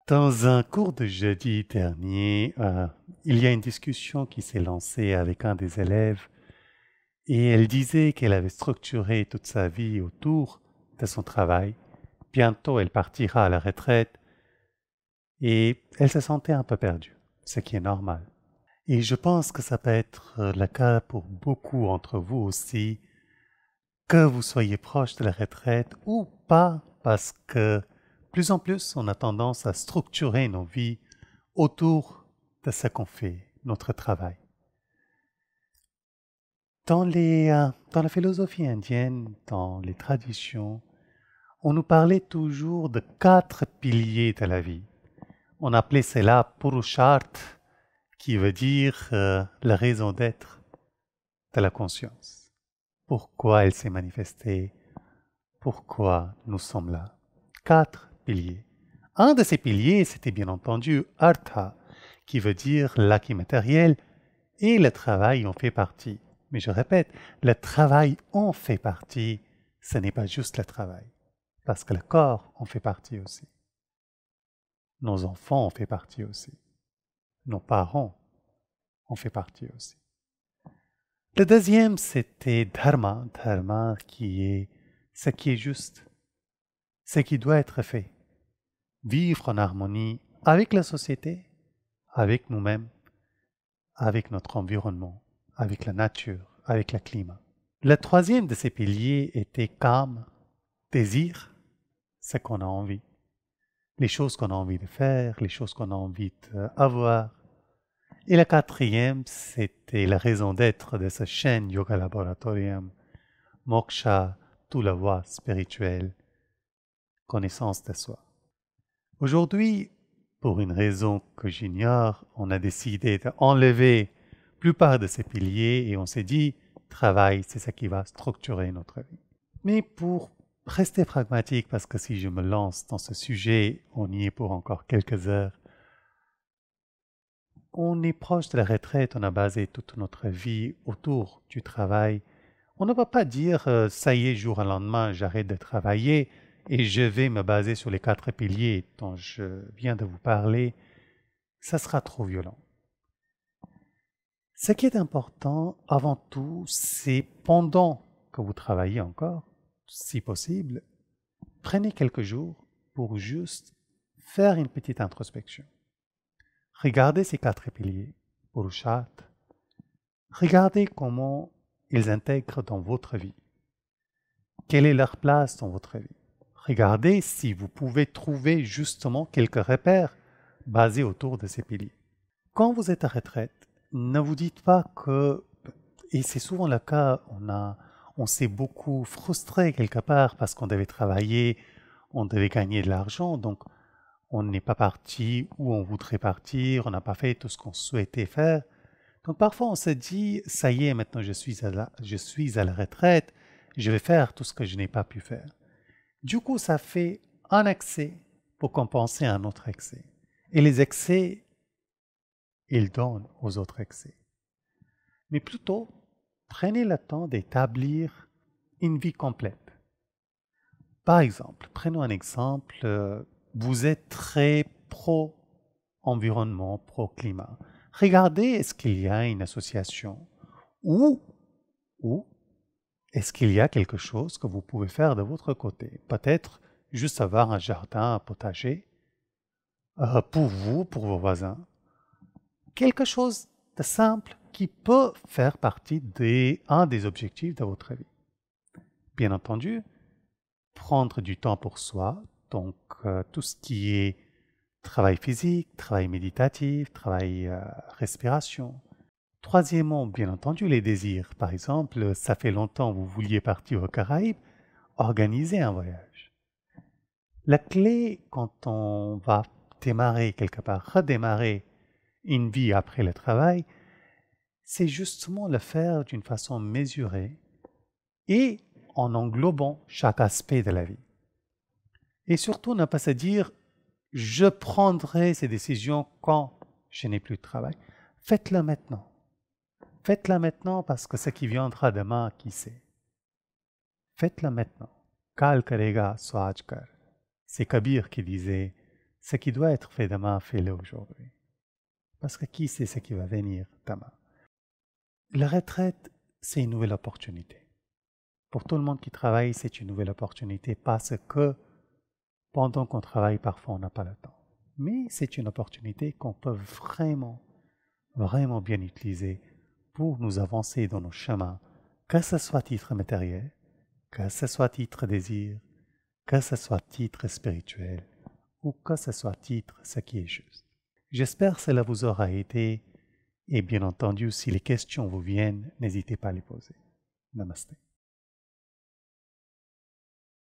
Dans un cours de jeudi dernier, il y a une discussion qui s'est lancée avec un des élèves et elle disait qu'elle avait structuré toute sa vie autour de son travail. Bientôt, elle partira à la retraite et elle se sentait un peu perdue, ce qui est normal. Et je pense que ça peut être le cas pour beaucoup d'entre vous aussi, que vous soyez proche de la retraite ou pas, parce que plus en plus, on a tendance à structurer nos vies autour de ce qu'on fait, notre travail. Dans la philosophie indienne, dans les traditions, on nous parlait toujours de 4 piliers de la vie. On appelait cela Purusharth, qui veut dire la raison d'être de la conscience. Pourquoi elle s'est manifestée, pourquoi nous sommes là. 4 piliers. Un de ces piliers, c'était bien entendu Artha, qui veut dire l'acquis matériel, et le travail en fait partie. Mais je répète, le travail en fait partie, ce n'est pas juste le travail, parce que le corps en fait partie aussi. Nos enfants en fait partie aussi. Nos parents en fait partie aussi. Le deuxième, c'était Dharma. Dharma qui est ce qui est juste, ce qui doit être fait. Vivre en harmonie avec la société, avec nous-mêmes, avec notre environnement, avec la nature, avec le climat. Le troisième de ces piliers était calme, désir, ce qu'on a envie. Les choses qu'on a envie de faire, les choses qu'on a envie d'avoir. Et le quatrième, c'était la raison d'être de cette chaîne Yoga Laboratorium, Moksha, toute la voie spirituelle, connaissance de soi. Aujourd'hui, pour une raison que j'ignore, on a décidé d'enlever la plupart de ces piliers et on s'est dit, travail, c'est ça qui va structurer notre vie. Mais pour rester pragmatique, parce que si je me lance dans ce sujet, on y est pour encore quelques heures, on est proche de la retraite, on a basé toute notre vie autour du travail. On ne va pas dire, ça y est, jour au lendemain, j'arrête de travailler et je vais me baser sur les 4 piliers dont je viens de vous parler. Ça sera trop violent. Ce qui est important, avant tout, c'est pendant que vous travaillez encore, si possible, prenez quelques jours pour juste faire une petite introspection. Regardez ces 4 piliers, Purusharth. Regardez comment ils intègrent dans votre vie. Quelle est leur place dans votre vie? Regardez si vous pouvez trouver justement quelques repères basés autour de ces piliers. Quand vous êtes à retraite, ne vous dites pas que, et c'est souvent le cas, on s'est beaucoup frustré quelque part parce qu'on devait travailler, on devait gagner de l'argent, donc on n'est pas parti où on voudrait partir, on n'a pas fait tout ce qu'on souhaitait faire. Donc parfois on se dit, ça y est, maintenant je suis à la retraite, je vais faire tout ce que je n'ai pas pu faire. Du coup, ça fait un excès pour compenser un autre excès. Et les excès, ils donnent aux autres excès. Mais plutôt, prenez le temps d'établir une vie complète. Par exemple, prenons un exemple, vous êtes très pro-environnement, pro-climat. Regardez, est-ce qu'il y a une association ou est-ce qu'il y a quelque chose que vous pouvez faire de votre côté? Peut-être juste avoir un jardin, un potager, pour vous, pour vos voisins. Quelque chose de simple qui peut faire partie d'un des objectifs de votre vie. Bien entendu, prendre du temps pour soi, donc tout ce qui est travail physique, travail méditatif, travail respiration. Troisièmement, bien entendu, les désirs. Par exemple, ça fait longtemps que vous vouliez partir aux Caraïbes, organisez un voyage. La clé, quand on va démarrer quelque part, redémarrer une vie après le travail, c'est justement le faire d'une façon mesurée et en englobant chaque aspect de la vie. Et surtout, ne pas se dire « je prendrai ces décisions quand je n'ai plus de travail ». Faites-le maintenant. Faites-le maintenant parce que ce qui viendra demain, qui sait. Faites-le maintenant. Kal karega so aaj kar. C'est Kabir qui disait Ce qui doit être fait demain, fais-le aujourd'hui. Parce que qui sait ce qui va venir demain? La retraite, c'est une nouvelle opportunité. Pour tout le monde qui travaille, c'est une nouvelle opportunité parce que pendant qu'on travaille, parfois, on n'a pas le temps. Mais c'est une opportunité qu'on peut vraiment, vraiment bien utiliser pour nous avancer dans nos chemins, que ce soit titre matériel, que ce soit titre désir, que ce soit titre spirituel ou que ce soit titre ce qui est juste. J'espère que cela vous aura aidé et bien entendu, si les questions vous viennent, n'hésitez pas à les poser. Namaste.